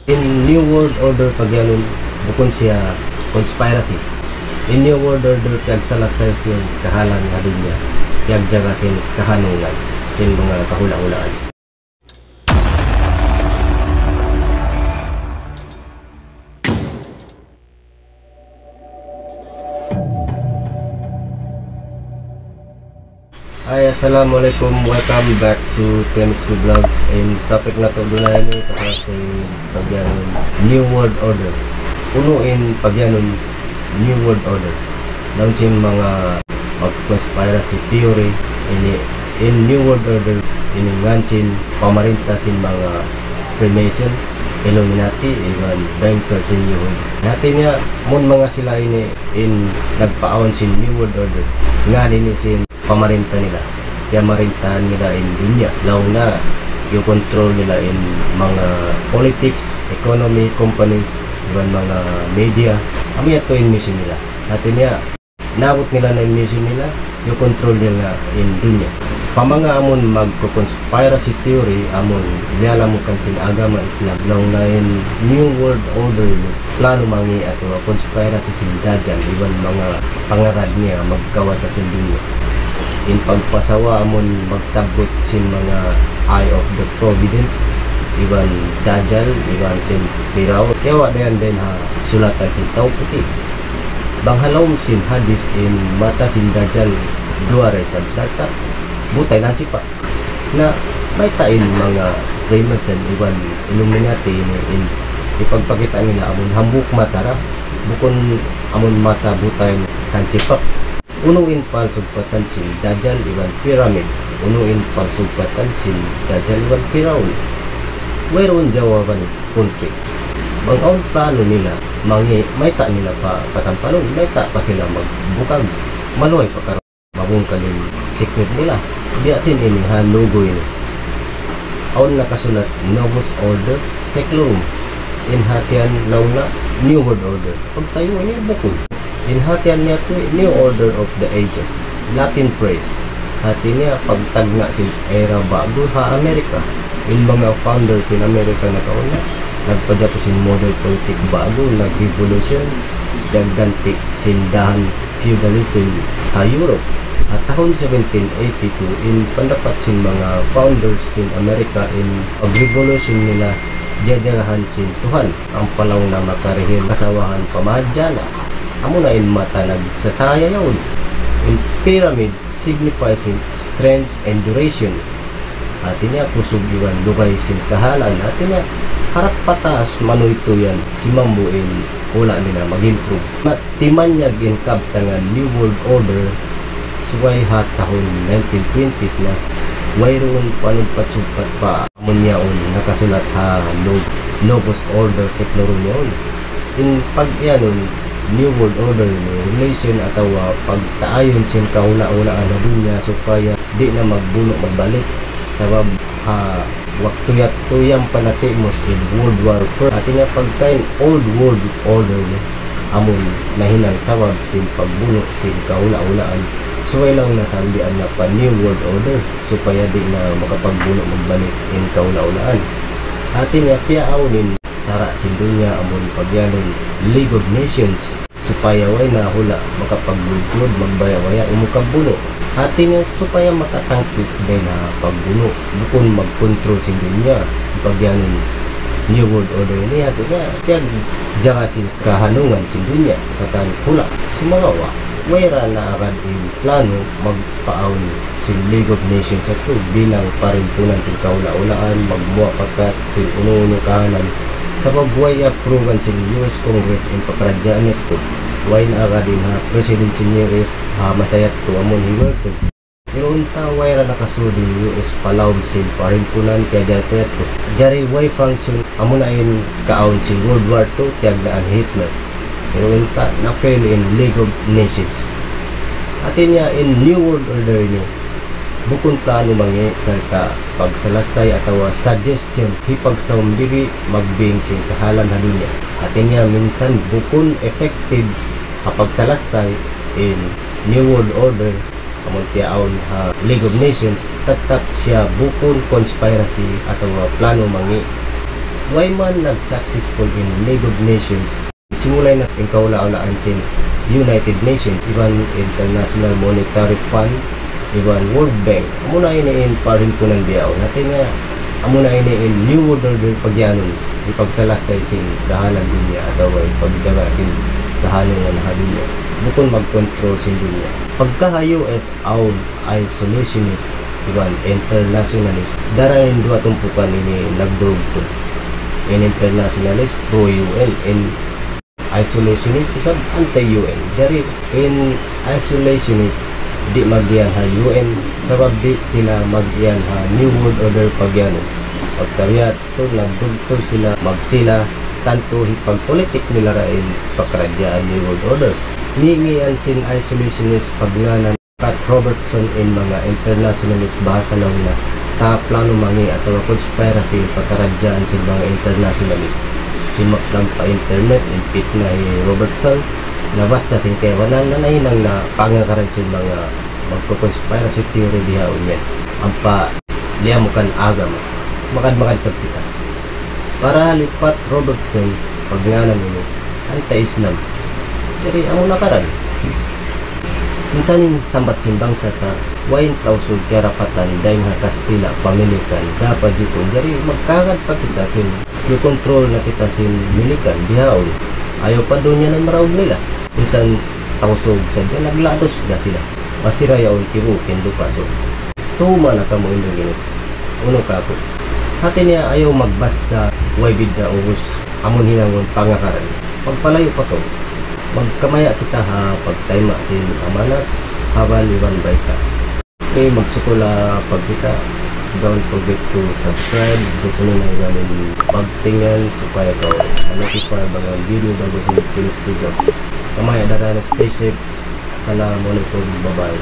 In New World Order pagyanon bukon siya conspiracy. In New World Order pagsalasay siya kahalan nga dunya. Pagjaga sin kahanungan sin mga kahula-hulaan. Hi, assalamualaikum, welcome back to Chemistry Vlogs. And topic na to doon ni kasi pagyanon New World Order. Punuin pagyanon New World Order. Launching mga conspiracy theory in New World Order iningancin pamarinta sin mga Freemason, Illuminati, even banker sin New World. Natin niya mun mga sila ini in nagpaon sin New World Order. Nga din sin pamarinta nila, kaya marintahan nila in dunya, law na yung control nila in mga politics, economy, companies, iban mga media. Kami ito in mission nila natin niya, nabot nila na in mission nila, yung control nila in dunya. Pamanga amon magko-conspiracy theory amon nilala mo kantin agama Islam, law na in New World Order plano mangi ato conspiracy sin Dajjal, iban mga pangarad niya magkawas sa dunya. In pagpasawa amon magsabot sin mga Eye of the Providence, iban Dajjal, iban sin Firaun. Kaya wadayan din ha sulatan sin tao puti. Banghalom sin hadis in mata sin Dajjal duare sa bisata butay lang sipa na may tain mga Freemason, iban Illuminati in ipagpakita nila amon hambuk matara bukon amon mata butay kan sipa. Unuin palsugpatan sin Dajjal iwan pyramid. Unuin palsugpatan sin Dajjal iwan Firaun. Mayroon jawaban country. Bangkaon plano nila, may ta nila pa patampalon, may ta pa sila magbukag. Maloy pa karon mabungkal yung secret nila. Diasin ini halugo ini. Aon nakasulat Novus Order Seclorum. Inhatian launa New World Order. Pag sayo niya bukod. Inhatian niya ito New Order of the Ages, Latin phrase. Hati niya pagtagna sin era bago ha Amerika. Yung mga founders in Amerika na kauna, nagpadyato sin model politik bago, nag-revolution, daganti sin dahan feudalism ha Europe. At taon 1782, in pandapat sin mga founders sin Amerika in pag-revolution nila, jajagahan sin Tuhan, ang palaw na makarihim kasawahan pamadjana. Amo na in mata nagsasaya yun. In pyramid signifies in strength and duration. Atin niya kusog iwan lugay sin kahalan. Atin niya harap patas manoy ito yan si mambu in wala nila mag-improve. Timan niya ginkabtangan New World Order suway ha tahon 1920s na wayroon panugpat-sugpat pa amon niyaon nakasulat ha Novus Order Seclorum yun. In pag-yanon New World Order relation atau pagtaayon sin kauna-unaan na dunya supaya di na magbuno magbalik sabab ha waktu tuyang panatimos in World War I. Atin nga pagkain Old World Order amon nahinang sabab sin pagbuno sin kauna-unaan suway lang nasambian na pa New World Order supaya di na makapagbuno magbalik in kauna-unaan. Atin nga piaawnin sara sin dunya amon pagyanon League of Nations supaya way na hula makapaglugod magbayawaya umukabbuno. Hati nga supaya makatangkis din na pagbuno bukon magkontrol sin dunya pagyanon New World Order ni hati nga tiyag jaga sin kahanungan sin dunya katan hula sumalawa wayra na agad in plano magpaawon sin League of Nations sa to bilang parimpunan sin kaula-ulaan magmuwa pakat sin uno-uno kahanan sa pagbuhay approval sin US Congress in papradyaan ito. Way na agad din ha President sin US ha masayat to amon hi Wilson. Pero unta way ra nakasudi US palawd sin parimpunan kaya dito ito. Jari way function amon na in kaon sin World War II tiyag na ang Hitler. Pero unta na fail in League of Nations. Atin niya in New World Order niya bukon plano mangi sa pagsalasay atawa suggestion hipagsaumbiri magbing sin kahalan ha dunya. Atin niya minsan bukon effective pagsalasay in New World Order amon tiyaon ha League of Nations tatap siya bukon conspiracy atawa plano mangi why man nag-successful in League of Nations, simulay na yung kaula-ulaan sin United Nations, iban International Monetary Fund, iban World Bank. Amo na ini in parin ko ng biyaw natin nga, amo na ini in New World Order pagyanon ipagsalasay sin dahalan dunya ataw pagdaga sin dahalan nga nahadunya bukon mag-control sin dunya. Pagka US out isolationist iban internationalist, darain duwa tumpukan ini nagdugtong in internationalist pro-UN, in isolationist sab anti-UN. Jari in isolationist di magyan ha UN, sabab di sila magyan ha New World Order pagyanon. Pagkariat to nagdugtong sila magsila tanto hipagpolitik nila rain pakradyaan New World Order. Ningian sin isolationist pagnanan Pat Robertson in mga internationalist bahasa lang na plano mangi atau conspiracy pagkaradyaan sin mga internationalist. Simaklang pa internet impit na Robertson na basta sin kewanan na nahinang na pangakaran sin mga magko-conspiracy theory diha unyan. Ang pa diya mo kan agam makad-makad sa kita. Para lipat Robertson pagnganan nilo anti-Islam. Jadi amo nakaran. Minsaning sambat simbang sa ta wain tausog karapatan dahil nga Kastila pamilikan dapat dito. Jadi magkagad pa kita sin yung control na kita sin milikan dihaon. Ayaw pa doon niya ng maraog nila. Minsan tausog sa dyan naglados na sila. Masira yaon tiru kendo paso. Tuma na ka mo Indoginos. Uno ka po. Hati niya ayaw magbas sa waibid na uhos amon hinangon pangakaran. Pagpalayo pa to. Magkamaya kita ha pagtayma sin amanat habal iban baita. Okay, magsukula pag kita. Don't forget to subscribe. Dito na galing pagtingin supaya ka notify mga video bago sa Philips Vlogs. Kamaya darana stay safe. Assalamualaikum, bye bye.